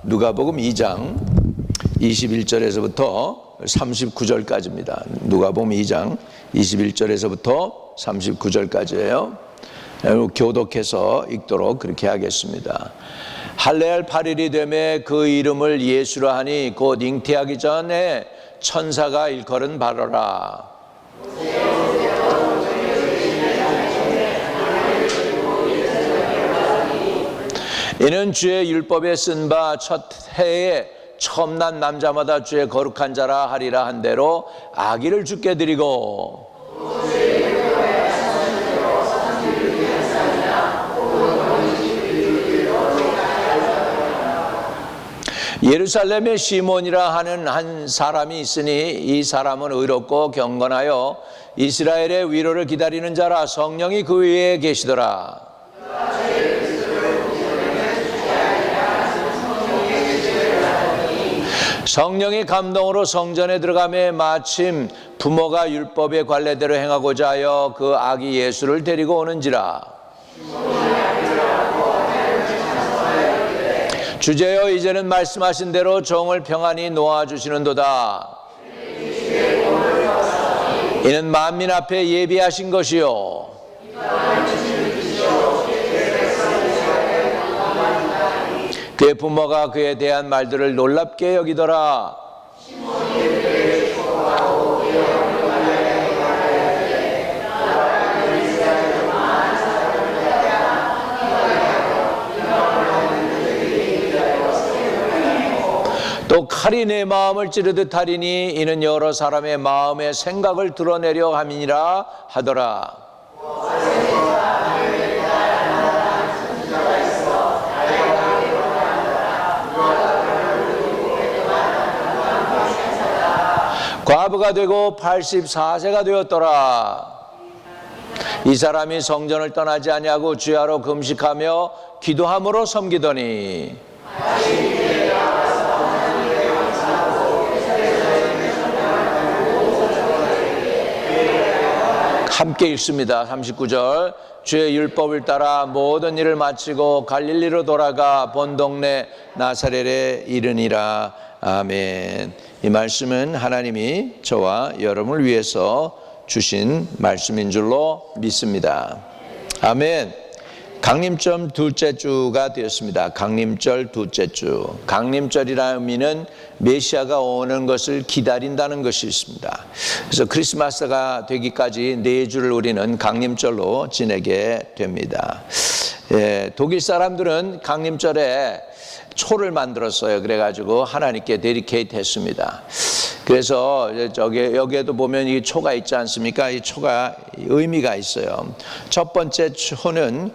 누가복음 2장 21절에서부터 39절까지입니다. 누가복음 2장 21절에서부터 39절까지예요. 교독해서 읽도록 그렇게 하겠습니다. 할례할 8일이 되매 그 이름을 예수라 하니 곧 잉태하기 전에 천사가 일컬은 바로라. 이는 주의 율법에 쓴 바 첫 해에 처음 난 남자마다 주의 거룩한 자라 하리라 한 대로 아기를 주께 드리고 예루살렘에 시몬이라 하는 한 사람이 있으니 이 사람은 의롭고 경건하여 이스라엘의 위로를 기다리는 자라. 성령이 그 위에 계시더라. 성령의 감동으로 성전에 들어가매 마침 부모가 율법의 관례대로 행하고자 하여 그 아기 예수를 데리고 오는지라. 주제여 이제는 말씀하신 대로 종을 평안히 놓아주시는도다. 이는 만민 앞에 예비하신 것이요 그의 부모가 그에 대한 말들을 놀랍게 여기더라. 또 칼이 내 마음을 찌르듯 하리니 이는 여러 사람의 마음의 생각을 드러내려 함이니라 하더라. 과부가 되고 84세가 되었더라. 이 사람이 성전을 떠나지 아니하고 주야로 금식하며 기도함으로 섬기더니 함께 읽습니다. 39절 주의 율법을 따라 모든 일을 마치고 갈릴리로 돌아가 본 동네 나사렛에 이르니라. 아멘. 이 말씀은 하나님이 저와 여러분을 위해서 주신 말씀인 줄로 믿습니다. 아멘. 강림절 둘째 주가 되었습니다. 강림절 둘째 주. 강림절이라는 의미는 메시아가 오는 것을 기다린다는 것이 있습니다. 그래서 크리스마스가 되기까지 4주를 우리는 강림절로 지내게 됩니다. 독일 사람들은 강림절에 초를 만들었어요. 그래가지고 하나님께 데디케이트 했습니다. 그래서 여기에도 보면 이 초가 있지 않습니까? 이 초가 의미가 있어요. 첫 번째 초는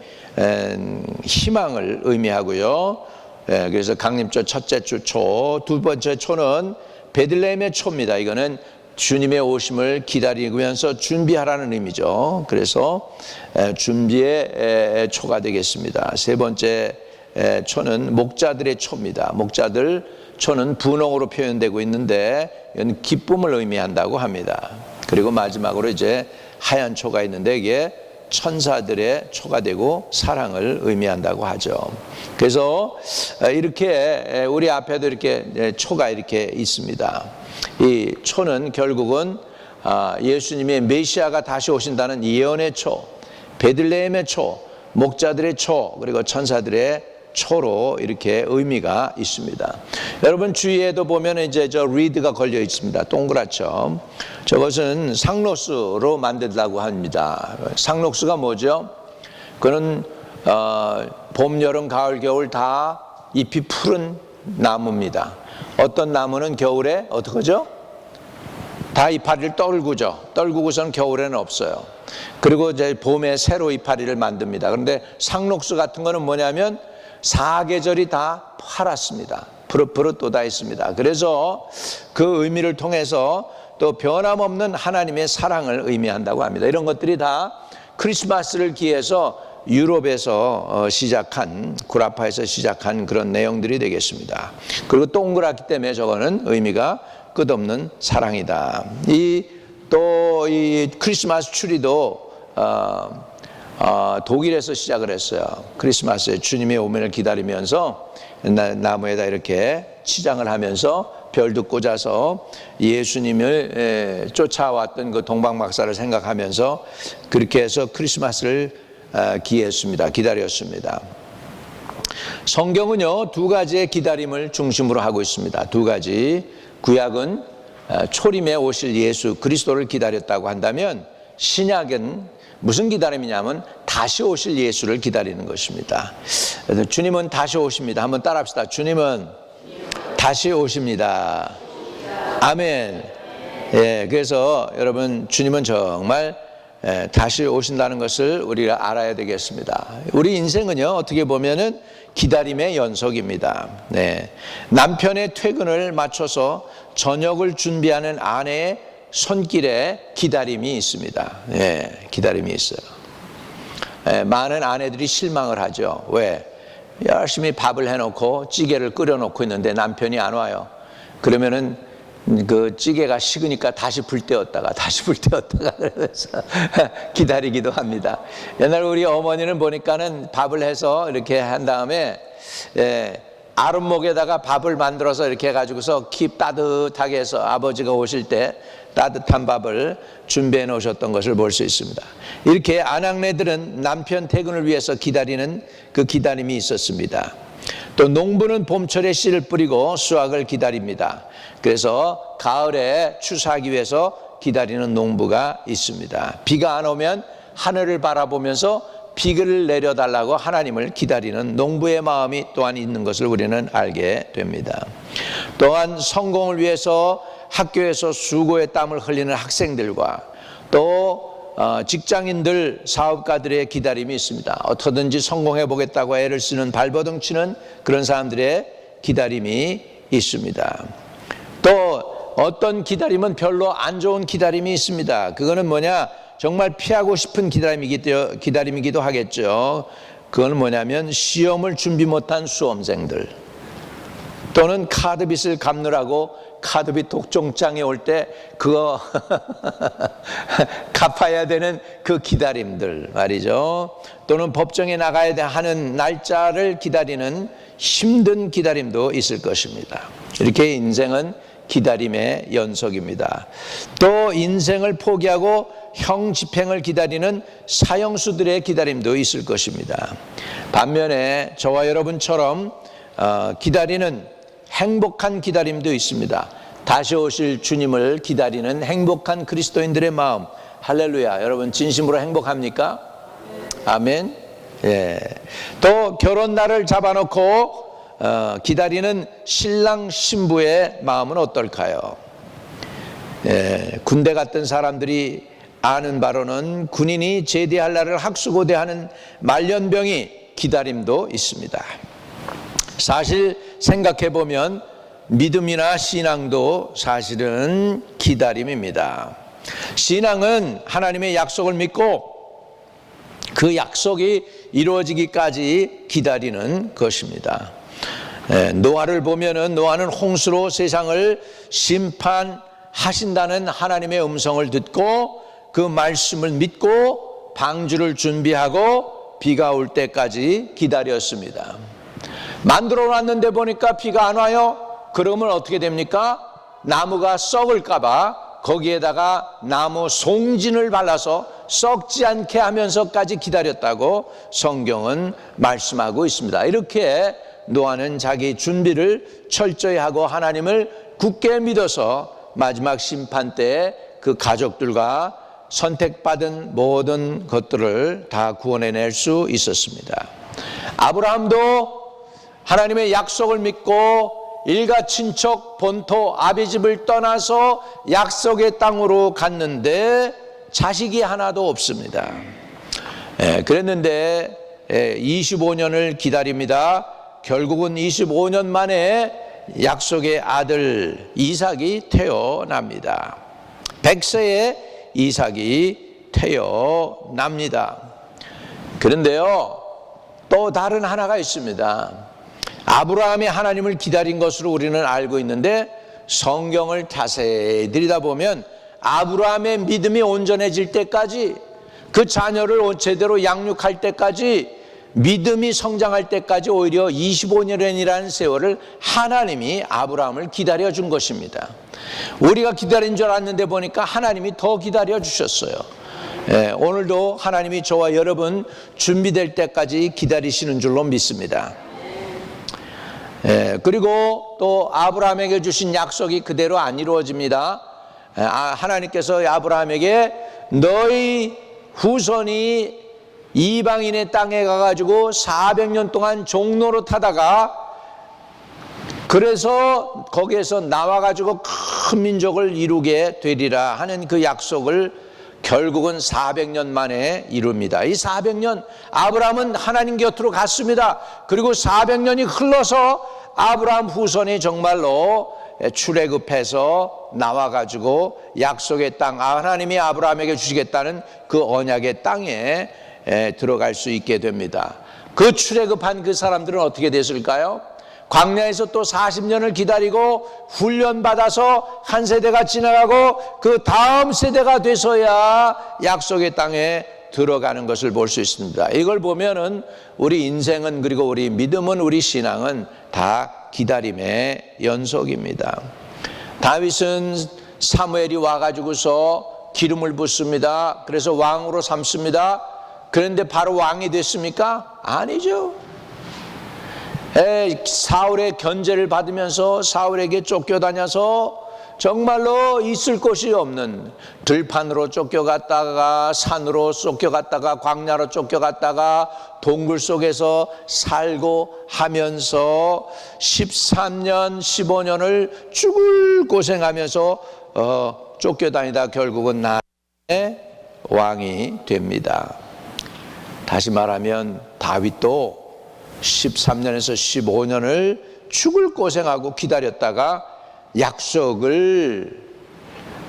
희망을 의미하고요. 그래서 강림절 첫째 주 초, 두 번째 초는 베들레헴의 초입니다. 이거는 주님의 오심을 기다리면서 준비하라는 의미죠. 그래서 준비의 초가 되겠습니다. 세 번째 초는 목자들의 초입니다. 목자들 초는 분홍으로 표현되고 있는데 이건 기쁨을 의미한다고 합니다. 그리고 마지막으로 이제 하얀 초가 있는데 이게 천사들의 초가 되고 사랑을 의미한다고 하죠. 그래서 이렇게 우리 앞에도 이렇게 초가 이렇게 있습니다. 이 초는 결국은 예수님의 메시아가 다시 오신다는 예언의 초, 베들레헴의 초, 목자들의 초, 그리고 천사들의 초로 이렇게 의미가 있습니다. 여러분 주위에도 보면 이제 저 리드가 걸려 있습니다. 동그랗죠. 저것은 상록수로 만들다고 합니다. 상록수가 뭐죠? 그는 봄, 여름, 가을, 겨울 다 잎이 푸른 나무입니다. 어떤 나무는 겨울에 어떻게 하죠? 다 이파리를 떨구죠. 떨구고서는 겨울에는 없어요. 그리고 이제 봄에 새로 이파리를 만듭니다. 그런데 상록수 같은 거는 뭐냐면 사계절이 다 파랗습니다. 푸릇푸릇 돋아 있습니다. 그래서 그 의미를 통해서 또 변함없는 하나님의 사랑을 의미한다고 합니다. 이런 것들이 다 크리스마스를 기해서 유럽에서 시작한, 구라파에서 시작한 그런 내용들이 되겠습니다. 그리고 동그랗기 때문에 저거는 의미가 끝없는 사랑이다. 또 이 크리스마스 추리도 독일에서 시작을 했어요. 크리스마스에 주님의 오면을 기다리면서 나무에다 이렇게 치장을 하면서 별도 꽂아서 예수님을 쫓아왔던 그 동방박사를 생각하면서 그렇게 해서 크리스마스를 기다렸습니다. 성경은요, 두 가지의 기다림을 중심으로 하고 있습니다. 두 가지. 구약은 초림에 오실 예수 그리스도를 기다렸다고 한다면, 신약은 무슨 기다림이냐면 다시 오실 예수를 기다리는 것입니다. 주님은 다시 오십니다. 한번 따라합시다. 주님은 다시 오십니다. 아멘. 예, 그래서 여러분, 주님은 정말 다시 오신다는 것을 우리가 알아야 되겠습니다. 우리 인생은요, 어떻게 보면은 기다림의 연속입니다. 네. 남편의 퇴근을 맞춰서 저녁을 준비하는 아내의 손길에 기다림이 있습니다. 네, 기다림이 있어요. 네, 많은 아내들이 실망을 하죠. 왜? 열심히 밥을 해놓고 찌개를 끓여놓고 있는데 남편이 안 와요. 그러면은 그 찌개가 식으니까 다시 불 때웠다가 그러면서 기다리기도 합니다. 옛날 우리 어머니는 보니까는 밥을 해서 이렇게 한 다음에 아랫목에다가 밥을 만들어서 이렇게 해가지고서 킵 따뜻하게 해서 아버지가 오실 때 따뜻한 밥을 준비해 놓으셨던 것을 볼 수 있습니다. 이렇게 아낙네들은 남편 퇴근을 위해서 기다리는 그 기다림이 있었습니다. 또 농부는 봄철에 씨를 뿌리고 수확을 기다립니다. 그래서 가을에 추수하기 위해서 기다리는 농부가 있습니다. 비가 안 오면 하늘을 바라보면서 비를 내려달라고 하나님을 기다리는 농부의 마음이 또한 있는 것을 우리는 알게 됩니다. 또한 성공을 위해서 학교에서 수고의 땀을 흘리는 학생들과 또 직장인들, 사업가들의 기다림이 있습니다. 어떻게든지 성공해 보겠다고 애를 쓰는 발버둥 치는 그런 사람들의 기다림이 있습니다. 또 어떤 기다림은 별로 안 좋은 기다림이 있습니다. 그거는 뭐냐? 정말 피하고 싶은 기다림이기도 하겠죠. 그건 뭐냐면 시험을 준비 못한 수험생들, 또는 카드빚을 갚느라고 카드빚 독점장에 올 때 그거 갚아야 되는 그 기다림들 말이죠. 또는 법정에 나가야 하는 날짜를 기다리는 힘든 기다림도 있을 것입니다. 이렇게 인생은 기다림의 연속입니다. 또 인생을 포기하고 형 집행을 기다리는 사형수들의 기다림도 있을 것입니다. 반면에 저와 여러분처럼 기다리는 행복한 기다림도 있습니다. 다시 오실 주님을 기다리는 행복한 그리스도인들의 마음. 할렐루야. 여러분 진심으로 행복합니까? 아멘. 예. 또 결혼 날을 잡아놓고 기다리는 신랑 신부의 마음은 어떨까요? 예. 군대 갔던 사람들이 아는 바로는 군인이 제대할 날을 학수고대하는 말년병이 기다림도 있습니다. 사실 생각해 보면 믿음이나 신앙도 사실은 기다림입니다. 신앙은 하나님의 약속을 믿고 그 약속이 이루어지기까지 기다리는 것입니다. 노아를 보면은 노아는 홍수로 세상을 심판하신다는 하나님의 음성을 듣고 그 말씀을 믿고 방주를 준비하고 비가 올 때까지 기다렸습니다. 만들어 놨는데 보니까 비가 안 와요. 그러면 어떻게 됩니까? 나무가 썩을까봐 거기에다가 나무 송진을 발라서 썩지 않게 하면서까지 기다렸다고 성경은 말씀하고 있습니다. 이렇게 노아는 자기 준비를 철저히 하고 하나님을 굳게 믿어서 마지막 심판 때에 그 가족들과 선택받은 모든 것들을 다 구원해낼 수 있었습니다. 아브라함도 하나님의 약속을 믿고 일가 친척 본토 아비집을 떠나서 약속의 땅으로 갔는데 자식이 하나도 없습니다. 그랬는데 25년을 기다립니다. 결국은 25년 만에 약속의 아들 이삭이 태어납니다. 100세에 이삭이 태어납니다. 그런데요, 또 다른 하나가 있습니다. 아브라함이 하나님을 기다린 것으로 우리는 알고 있는데 성경을 자세히 들여다보면 아브라함의 믿음이 온전해질 때까지 그 자녀를 제대로 양육할 때까지, 믿음이 성장할 때까지 오히려 25년이라는 세월을 하나님이 아브라함을 기다려 준 것입니다. 우리가 기다린 줄 알았는데 보니까 하나님이 더 기다려 주셨어요. 오늘도 하나님이 저와 여러분 준비될 때까지 기다리시는 줄로 믿습니다. 그리고 또 아브라함에게 주신 약속이 그대로 안 이루어집니다. 하나님께서 아브라함에게 너희 후손이 이방인의 땅에 가가지고 400년 동안 종로로 타다가, 그래서 거기에서 나와가지고 큰 민족을 이루게 되리라 하는 그 약속을 결국은 400년 만에 이룹니다. 이 400년, 아브라함은 하나님 곁으로 갔습니다. 그리고 400년이 흘러서 아브라함 후손이 정말로 출애굽해서 나와가지고 약속의 땅, 하나님이 아브라함에게 주시겠다는 그 언약의 땅에 들어갈 수 있게 됩니다. 그 출애굽한 그 사람들은 어떻게 됐을까요? 광야에서 또 40년을 기다리고 훈련받아서 한 세대가 지나가고 그 다음 세대가 돼서야 약속의 땅에 들어가는 것을 볼 수 있습니다. 이걸 보면은 우리 인생은, 그리고 우리 믿음은, 우리 신앙은 다 기다림의 연속입니다. 다윗은 사무엘이 와가지고서 기름을 붓습니다. 그래서 왕으로 삼습니다. 그런데 바로 왕이 됐습니까? 아니죠. 사울의 견제를 받으면서 사울에게 쫓겨다녀서 정말로 있을 곳이 없는 들판으로 쫓겨갔다가 산으로 쫓겨갔다가 광야로 쫓겨갔다가 동굴 속에서 살고 하면서 13년 15년을 죽을 고생하면서 쫓겨다니다 결국은 나의 왕이 됩니다. 다시 말하면 다윗도 13년에서 15년을 죽을 고생하고 기다렸다가 약속을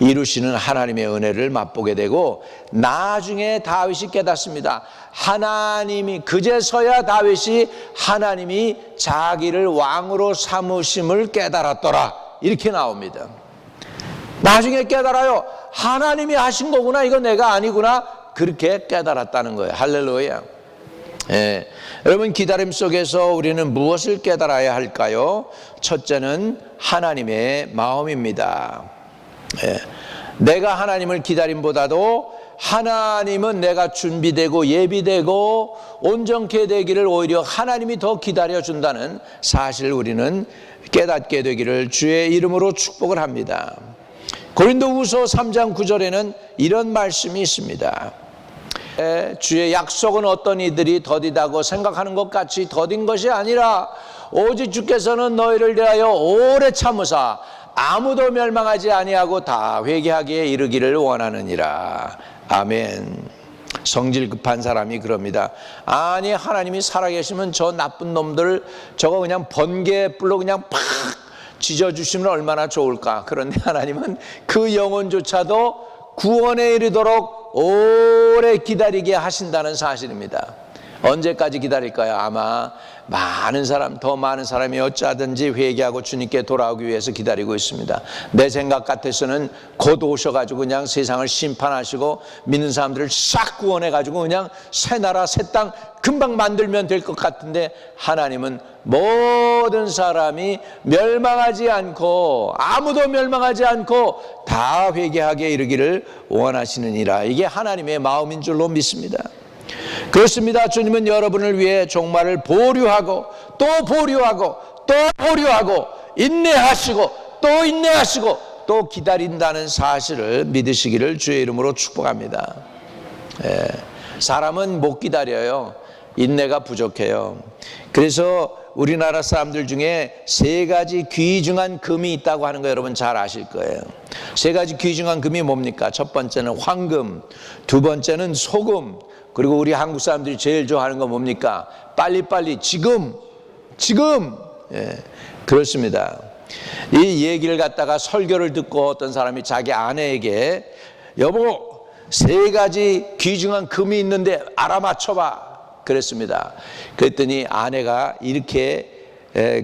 이루시는 하나님의 은혜를 맛보게 되고, 나중에 다윗이 깨닫습니다. 하나님이, 그제서야 다윗이 하나님이 자기를 왕으로 삼으심을 깨달았더라, 이렇게 나옵니다. 나중에 깨달아요. 하나님이 하신 거구나, 이거 내가 아니구나, 그렇게 깨달았다는 거예요. 할렐루야. 여러분, 기다림 속에서 우리는 무엇을 깨달아야 할까요? 첫째는 하나님의 마음입니다. 내가 하나님을 기다림보다도 하나님은 내가 준비되고 예비되고 온전케 되기를 오히려 하나님이 더 기다려준다는 사실을 우리는 깨닫게 되기를 주의 이름으로 축복을 합니다. 고린도후서 3장 9절에는 이런 말씀이 있습니다. 주의 약속은 어떤 이들이 더디다고 생각하는 것 같이 더딘 것이 아니라 오직 주께서는 너희를 대하여 오래 참으사 아무도 멸망하지 아니하고 다 회개하기에 이르기를 원하느니라. 아멘. 성질 급한 사람이 그럽니다. 아니, 하나님이 살아계시면 저 나쁜 놈들 저거 그냥 번개불로 그냥 팍 찢어주시면 얼마나 좋을까. 그런데 하나님은 그 영혼조차도 구원에 이르도록 오래 기다리게 하신다는 사실입니다. 언제까지 기다릴까요? 아마 더 많은 사람이 어찌하든지 회개하고 주님께 돌아오기 위해서 기다리고 있습니다. 내 생각 같아서는 곧 오셔가지고 그냥 세상을 심판하시고 믿는 사람들을 싹 구원해가지고 그냥 새 나라 새 땅 금방 만들면 될 것 같은데, 하나님은 모든 사람이 멸망하지 않고 아무도 멸망하지 않고 다 회개하게 이르기를 원하시느니라. 이게 하나님의 마음인 줄로 믿습니다. 그렇습니다. 주님은 여러분을 위해 종말을 보류하고 또 보류하고 또 보류하고 인내하시고 또 인내하시고 또 기다린다는 사실을 믿으시기를 주의 이름으로 축복합니다. 사람은 못 기다려요. 인내가 부족해요. 그래서 우리나라 사람들 중에 세 가지 귀중한 금이 있다고 하는 거 여러분 잘 아실 거예요. 세 가지 귀중한 금이 뭡니까? 첫 번째는 황금, 두 번째는 소금, 그리고 우리 한국 사람들이 제일 좋아하는 건 뭡니까? 빨리빨리, 지금. 그렇습니다. 이 얘기를 갖다가 설교를 듣고 어떤 사람이 자기 아내에게, 여보, 세 가지 귀중한 금이 있는데 알아맞혀봐, 그랬습니다. 그랬더니 아내가 이렇게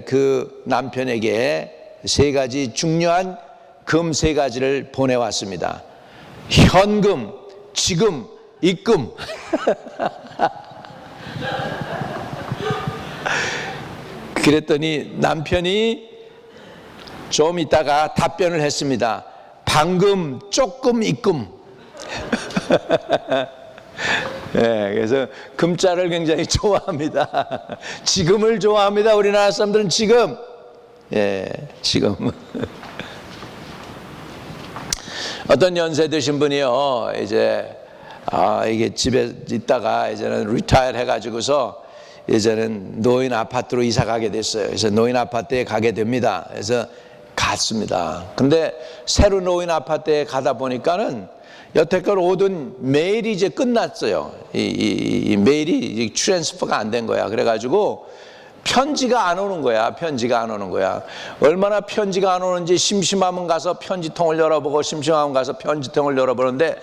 그 남편에게 세 가지 중요한 금 세 가지를 보내왔습니다. 현금, 지금, 입금. 그랬더니 남편이 좀 있다가 답변을 했습니다. 방금 조금 입금. 네, 그래서 금자를 굉장히 좋아합니다. 지금을 좋아합니다. 우리나라 사람들은 지금. 예, 지금. 어떤 연세 드신 분이요, 이게 집에 있다가 이제는 리타이어 해가지고서 이제는 노인 아파트로 이사 가게 됐어요. 그래서 노인 아파트에 가게 됩니다. 그래서 갔습니다. 근데 새로 노인 아파트에 가다 보니까는 여태껏 오던 메일이 이제 끝났어요. 이 메일이 이제 트랜스퍼가 안 된 거야. 그래가지고 편지가 안 오는 거야. 편지가 안 오는 거야. 얼마나 편지가 안 오는지 심심하면 가서 편지통을 열어보고 심심하면 가서 편지통을 열어보는데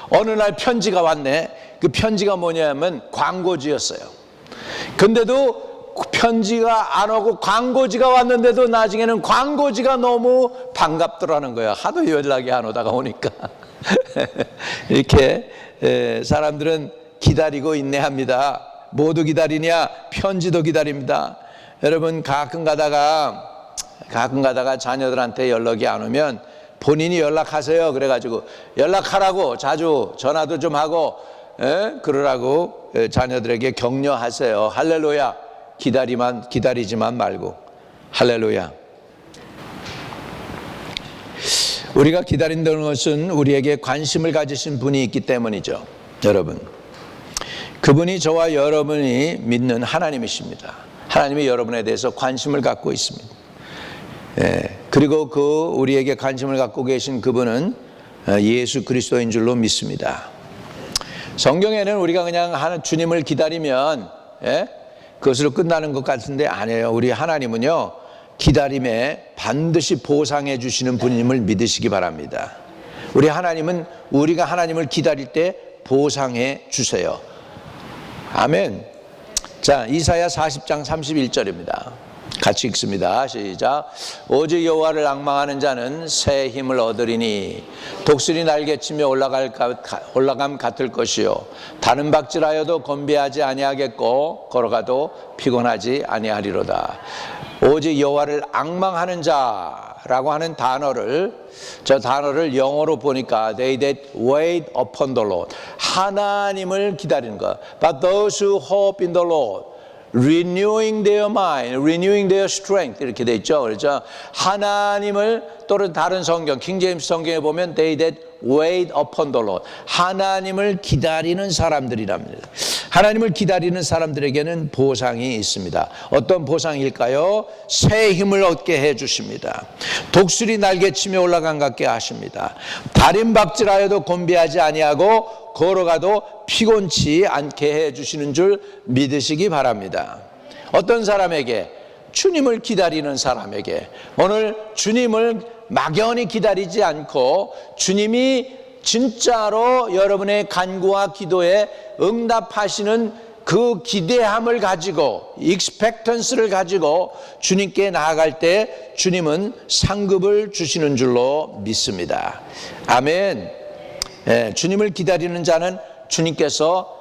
어느 날 편지가 왔네. 그 편지가 뭐냐면 광고지였어요. 근데도 편지가 안 오고 광고지가 왔는데도 나중에는 광고지가 너무 반갑더라는 거야. 하도 연락이 안 오다가 오니까. 이렇게 사람들은 기다리고 인내합니다. 모두 기다리냐? 편지도 기다립니다. 여러분 가끔 가다가 자녀들한테 연락이 안 오면 본인이 연락하세요. 그래가지고 연락하라고 자주 전화도 좀 하고 그러라고 자녀들에게 격려하세요. 할렐루야. 기다리지만 말고. 할렐루야. 우리가 기다린다는 것은 우리에게 관심을 가지신 분이 있기 때문이죠. 여러분, 그분이 저와 여러분이 믿는 하나님이십니다. 하나님이 여러분에 대해서 관심을 갖고 있습니다. 그리고 우리에게 관심을 갖고 계신 그분은 예수 그리스도인 줄로 믿습니다. 성경에는 우리가 그냥 주님을 기다리면 그것으로 끝나는 것 같은데 아니에요. 우리 하나님은요, 기다림에 반드시 보상해 주시는 분임을 믿으시기 바랍니다. 우리 하나님은 우리가 하나님을 기다릴 때 보상해 주세요. 아멘. 자, 이사야 40장 31절입니다. 같이 읽습니다. 시작. 오직 여호와를 앙망하는 자는 새 힘을 얻으리니 독수리 날개치며 올라감 같을 것이요 다른 박질하여도 건비하지 아니하겠고 걸어가도 피곤하지 아니하리로다. 오직 여호와를 앙망하는 자라고 하는 저 단어를 영어로 보니까 they that wait upon the Lord, 하나님을 기다리는 것. But those who hope in the Lord, renewing their mind, renewing their strength, 이렇게 돼 있죠. 그렇죠? 하나님을, 또는 다른 성경 킹제임스 성경에 보면 they that wait upon the Lord, 하나님을 기다리는 사람들이랍니다. 하나님을 기다리는 사람들에게는 보상이 있습니다. 어떤 보상일까요? 새 힘을 얻게 해 주십니다. 독수리 날개치며 올라감 같게 하십니다. 다림박질하여도 곤비하지 아니하고 걸어가도 피곤치 않게 해 주시는 줄 믿으시기 바랍니다. 어떤 사람에게? 주님을 기다리는 사람에게. 오늘 주님을 막연히 기다리지 않고 주님이 진짜로 여러분의 간구와 기도에 응답하시는 그 기대함을 가지고, expectance를 가지고 주님께 나아갈 때 주님은 상급을 주시는 줄로 믿습니다. 아멘. 주님을 기다리는 자는 주님께서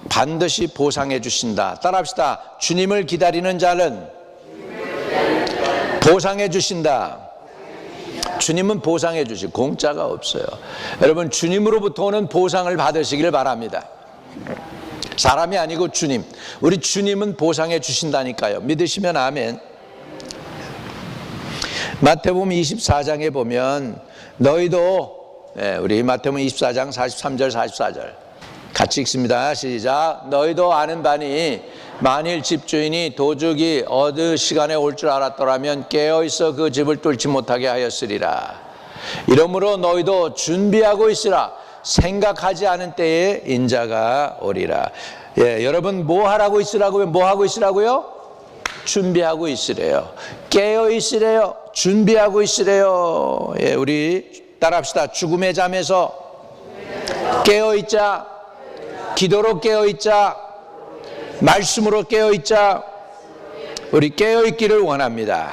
반드시 보상해 주신다. 따라합시다. 주님을 기다리는 자는 보상해 주신다. 주님은 보상해 주시고 공짜가 없어요. 여러분, 주님으로부터 오는 보상을 받으시길 바랍니다. 사람이 아니고 주님. 우리 주님은 보상해 주신다니까요. 믿으시면 아멘. 마태복음 24장에 보면 너희도, 우리 마태복음 24장 43절 44절 같이 읽습니다. 시작. 너희도 아는 바니 만일 집주인이 도둑이 어느 시간에 올 줄 알았더라면 깨어있어 그 집을 뚫지 못하게 하였으리라. 이러므로 너희도 준비하고 있으라. 생각하지 않은 때에 인자가 오리라. 여러분 뭐 하라고 있으라고요? 뭐 하고 있으라고요? 준비하고 있으래요. 깨어 있으래요. 준비하고 있으래요. 우리 따라합시다. 죽음의 잠에서 깨어 있자. 기도로 깨어 있자. 말씀으로 깨어 있자. 우리 깨어 있기를 원합니다.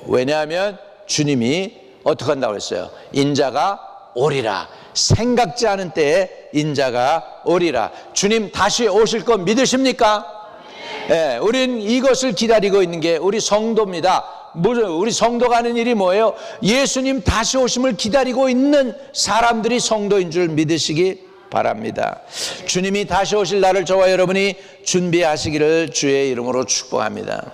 왜냐하면 주님이 어떻게 한다고 했어요? 인자가 오리라. 생각지 않은 때에 인자가 오리라. 주님 다시 오실 거 믿으십니까? 예, 우린 이것을 기다리고 있는 게 우리 성도입니다. 우리 성도가 하는 일이 뭐예요? 예수님 다시 오심을 기다리고 있는 사람들이 성도인 줄 믿으시기 바랍니다. 주님이 다시 오실 날을 저와 여러분이 준비하시기를 주의 이름으로 축복합니다.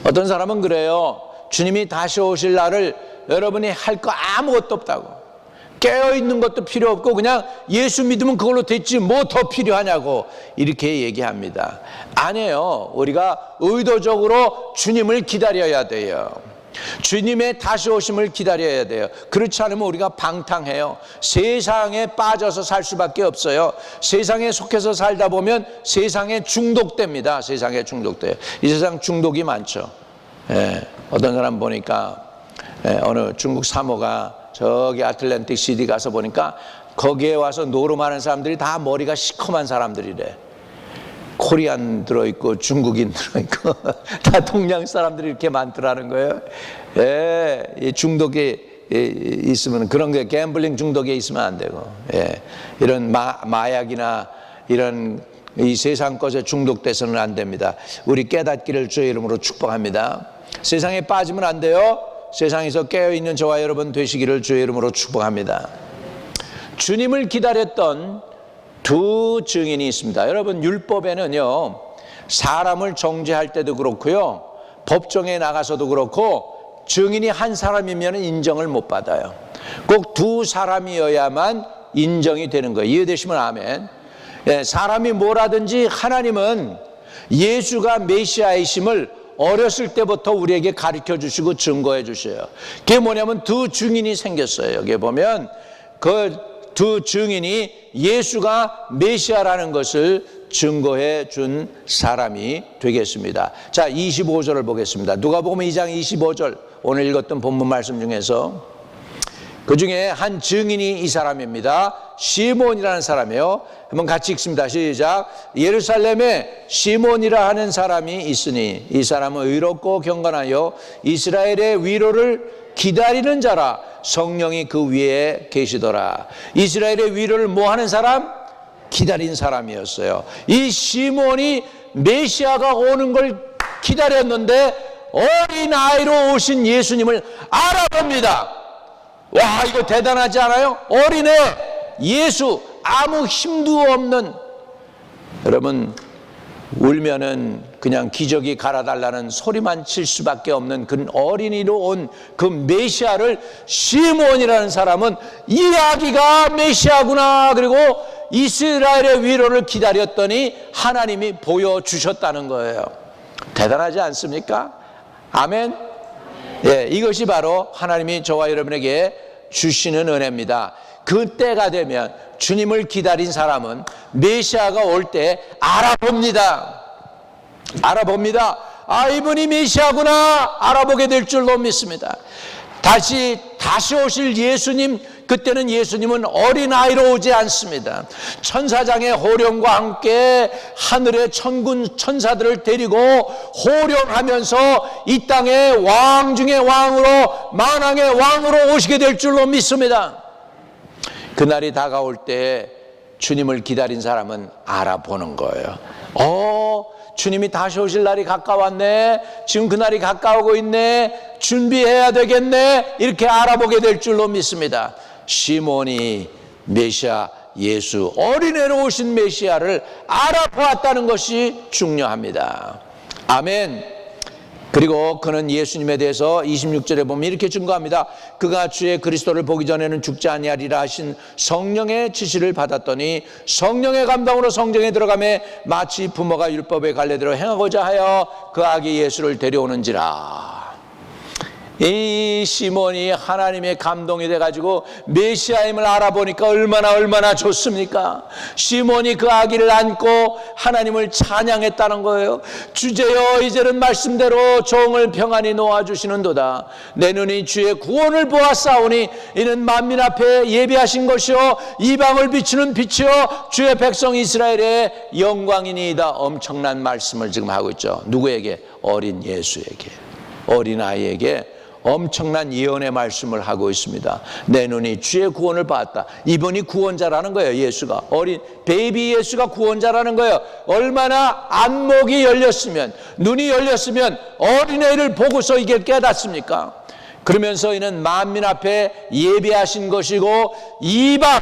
어떤 사람은 그래요. 주님이 다시 오실 날을 여러분이 할 거 아무것도 없다고, 깨어있는 것도 필요 없고 그냥 예수 믿으면 그걸로 됐지 뭐 더 필요하냐고 이렇게 얘기합니다. 아니에요. 우리가 의도적으로 주님을 기다려야 돼요. 주님의 다시 오심을 기다려야 돼요. 그렇지 않으면 우리가 방탕해요. 세상에 빠져서 살 수밖에 없어요. 세상에 속해서 살다 보면 세상에 중독됩니다. 세상에 중독돼요. 이 세상 중독이 많죠. 예, 어떤 사람 보니까 어느 중국 사모가 저기 아틀랜틱 시티 가서 보니까 거기에 와서 노름하는 사람들이 다 머리가 시커먼 사람들이래. 코리안 들어있고 중국인 들어있고 다 동양 사람들이 이렇게 많더라는 거예요. 예, 이 중독에 있으면 그런 게 갬블링 중독에 있으면 안 되고, 예, 이런 마약이나 이런 이 세상 것에 중독돼서는 안 됩니다. 우리 깨닫기를 주의 이름으로 축복합니다. 세상에 빠지면 안 돼요. 세상에서 깨어있는 저와 여러분 되시기를 주의 이름으로 축복합니다. 주님을 기다렸던 두 증인이 있습니다. 여러분, 율법에는요, 사람을 정죄할 때도 그렇고요, 법정에 나가서도 그렇고 증인이 한 사람이면 인정을 못 받아요. 꼭 두 사람이어야만 인정이 되는 거예요. 이해되시면 아멘. 예, 사람이 뭐라든지 하나님은 예수가 메시아이심을 어렸을 때부터 우리에게 가르쳐 주시고 증거해 주셔요. 그게 뭐냐면 두 증인이 생겼어요. 여기 보면 그 두 증인이 예수가 메시아라는 것을 증거해 준 사람이 되겠습니다. 자, 25절을 보겠습니다. 누가복음 2장 25절, 오늘 읽었던 본문 말씀 중에서 그 중에 한 증인이 이 사람입니다. 시몬이라는 사람이에요. 한번 같이 읽습니다. 시작. 예루살렘에 시몬이라 하는 사람이 있으니 이 사람은 의롭고 경건하여 이스라엘의 위로를 기다리는 자라. 성령이 그 위에 계시더라. 이스라엘의 위로를 뭐 하는 사람? 기다린 사람이었어요. 이 시몬이 메시아가 오는 걸 기다렸는데 어린아이로 오신 예수님을 알아봅니다. 와, 이거 대단하지 않아요? 어린애 예수, 아무 힘도 없는, 여러분 울면은 그냥 기저귀 갈아달라는 소리만 칠 수밖에 없는 그 어린이로 온 그 메시아를 시몬이라는 사람은 이 아기가 메시아구나, 그리고 이스라엘의 위로를 기다렸더니 하나님이 보여주셨다는 거예요. 대단하지 않습니까? 아멘. 예, 이것이 바로 하나님이 저와 여러분에게 주시는 은혜입니다. 그때가 되면 주님을 기다린 사람은 메시아가 올 때 알아봅니다. 아, 이분이 메시아구나 알아보게 될 줄로 믿습니다. 다시 오실 예수님, 그때는 예수님은 어린아이로 오지 않습니다. 천사장의 호령과 함께 하늘의 천군 천사들을 데리고 호령하면서 이 땅의 왕 중의 왕으로, 만왕의 왕으로 오시게 될 줄로 믿습니다. 그날이 다가올 때 주님을 기다린 사람은 알아보는 거예요. 주님이 다시 오실 날이 가까웠네, 지금 그날이 가까우고 있네, 준비해야 되겠네, 이렇게 알아보게 될 줄로 믿습니다. 시몬이 메시아 예수, 어린애로 오신 메시아를 알아보았다는 것이 중요합니다. 아멘. 그리고 그는 예수님에 대해서 26절에 보면 이렇게 증거합니다. 그가 주의 그리스도를 보기 전에는 죽지 아니하리라 하신 성령의 지시를 받았더니 성령의 감동으로 성전에 들어가매 마치 부모가 율법의 갈례대로 행하고자 하여 그 아기 예수를 데려오는지라. 이 시몬이 하나님의 감동이 돼가지고 메시아임을 알아보니까 얼마나 좋습니까? 시몬이 그 아기를 안고 하나님을 찬양했다는 거예요. 주제여, 이제는 말씀대로 종을 평안히 놓아주시는도다. 내 눈이 주의 구원을 보았사오니 이는 만민 앞에 예비하신 것이요 이방을 비추는 빛이요 주의 백성 이스라엘의 영광이니이다. 엄청난 말씀을 지금 하고 있죠. 누구에게? 어린 예수에게, 어린아이에게 엄청난 예언의 말씀을 하고 있습니다. 내 눈이 주의 구원을 봤다. 이분이 구원자라는 거예요. 예수가, 어린 베이비 예수가 구원자라는 거예요. 얼마나 안목이 열렸으면, 눈이 열렸으면 어린애를 보고서 이게 깨닫습니까? 그러면서 이는 만민 앞에 예비하신 것이고 이방,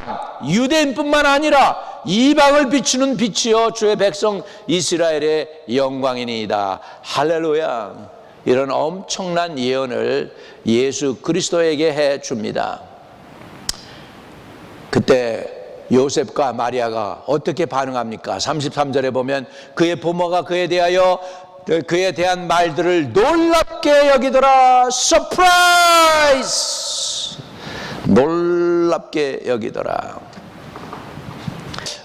유대인뿐만 아니라 이방을 비추는 빛이요 주의 백성 이스라엘의 영광이니이다. 할렐루야. 이런 엄청난 예언을 예수 그리스도에게 해 줍니다. 그때 요셉과 마리아가 어떻게 반응합니까? 33절에 보면 그의 부모가 그에 대한 말들을 놀랍게 여기더라. 서프라이즈! 놀랍게 여기더라.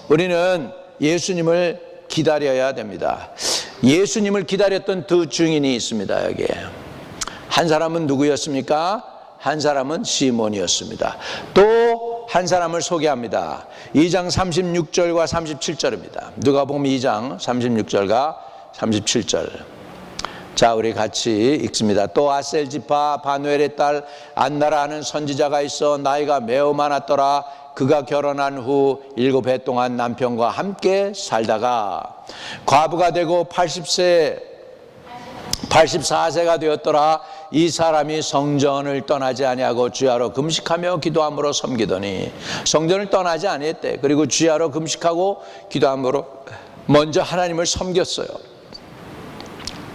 우리는 예수님을 기다려야 됩니다. 예수님을 기다렸던 두 증인이 있습니다. 여기에 한 사람은 누구였습니까? 한 사람은 시몬이었습니다. 또 한 사람을 소개합니다. 2장 36절과 37절입니다. 누가복음 2장 36절과 37절. 자, 우리 같이 읽습니다. 또 아셀 지파 바누엘의 딸 안나라 하는 선지자가 있어 나이가 매우 많았더라. 그가 결혼한 후 7해 동안 남편과 함께 살다가 과부가 되고 84세가 되었더라. 이 사람이 성전을 떠나지 아니하고 주야로 금식하며 기도함으로 섬기더니, 성전을 떠나지 아니했대. 그리고 주야로 금식하고 기도함으로 먼저 하나님을 섬겼어요.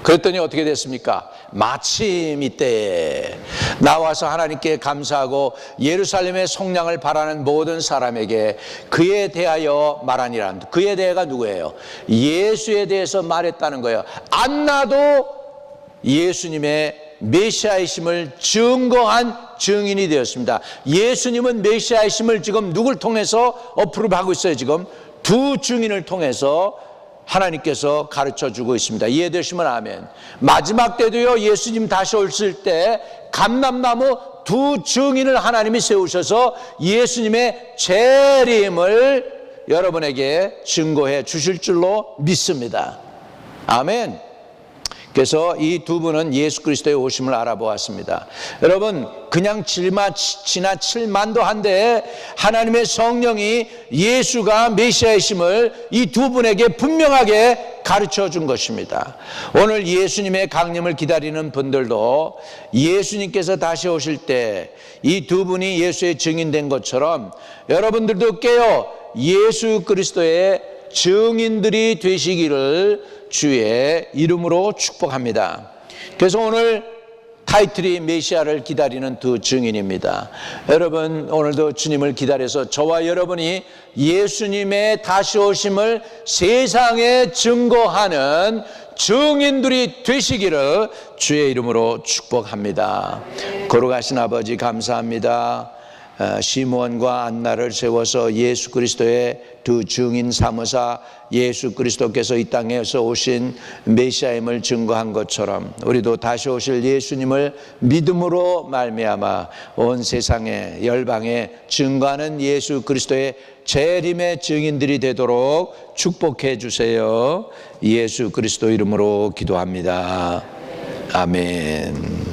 그랬더니 어떻게 됐습니까? 마침 이때에 나와서 하나님께 감사하고 예루살렘의 속량을 바라는 모든 사람에게 그에 대하여 말하니라. 그에 대해가 누구예요? 예수에 대해서 말했다는 거예요. 안나도 예수님의 메시아이심을 증거한 증인이 되었습니다. 예수님은 메시아이심을 지금 누굴 통해서 어프로브하고 있어요? 지금 두 증인을 통해서 하나님께서 가르쳐주고 있습니다. 이해되시면 아멘. 마지막 때도요, 예수님 다시 오실 때 감람나무 두 증인을 하나님이 세우셔서 예수님의 재림을 여러분에게 증거해 주실 줄로 믿습니다. 아멘. 그래서 이 두 분은 예수 그리스도의 오심을 알아보았습니다. 여러분, 그냥 지나칠만도 한데 하나님의 성령이 예수가 메시아이심을 이 두 분에게 분명하게 가르쳐 준 것입니다. 오늘 예수님의 강림을 기다리는 분들도 예수님께서 다시 오실 때 이 두 분이 예수의 증인된 것처럼 여러분들도 깨어 예수 그리스도의 증인들이 되시기를 주의 이름으로 축복합니다. 그래서 오늘 타이틀이 메시아를 기다리는 두 증인입니다. 여러분, 오늘도 주님을 기다려서 저와 여러분이 예수님의 다시 오심을 세상에 증거하는 증인들이 되시기를 주의 이름으로 축복합니다. 거룩하신 아버지 감사합니다. 시몬과 안나를 세워서 예수 그리스도의 두 증인 삼으사 예수 그리스도께서 이 땅에서 오신 메시아임을 증거한 것처럼 우리도 다시 오실 예수님을 믿음으로 말미암아 온 세상에 열방에 증거하는 예수 그리스도의 재림의 증인들이 되도록 축복해 주세요. 예수 그리스도 이름으로 기도합니다. 아멘.